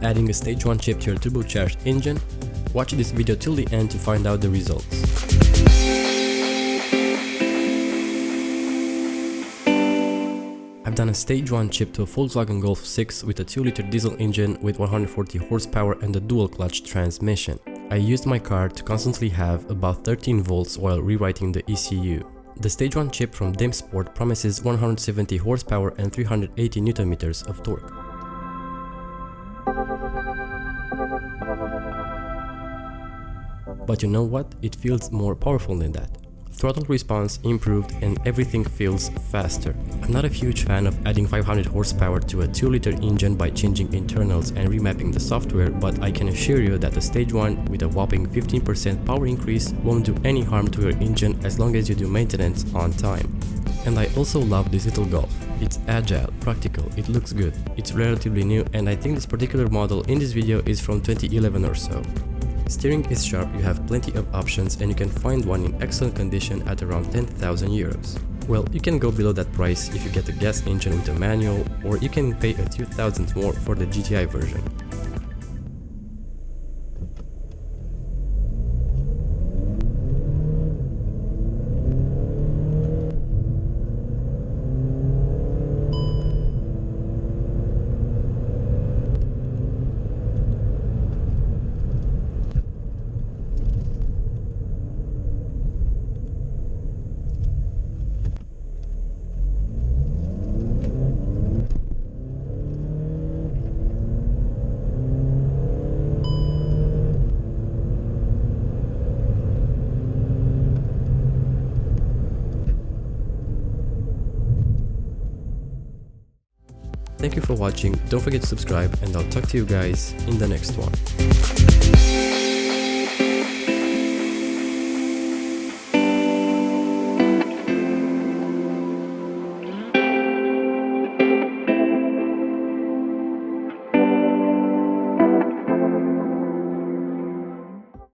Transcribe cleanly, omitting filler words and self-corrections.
adding a stage 1 chip to your turbocharged engine? Watch this video till the end to find out the results. I've done a stage 1 chip to a Volkswagen Golf 6 with a 2-liter diesel engine with 140 horsepower and a dual clutch transmission. I used my car to constantly have about 13 volts while rewriting the ECU. The stage 1 chip from DEM Sport promises 170 horsepower and 380 Nm of torque. But you know what? It feels more powerful than that. Throttle response improved and everything feels faster. I'm not a huge fan of adding 500 horsepower to a 2-liter engine by changing internals and remapping the software, but I can assure you that the stage 1 with a whopping 15% power increase won't do any harm to your engine as long as you do maintenance on time. And I also love this little Golf. It's agile, practical, it looks good, it's relatively new, and I think this particular model in this video is from 2011 or so. Steering is sharp, you have plenty of options, and you can find one in excellent condition at around 10,000 euros. Well, you can go below that price if you get a gas engine with a manual, or you can pay a few thousand more for the GTI version. Thank you for watching, don't forget to subscribe, and I'll talk to you guys in the next one.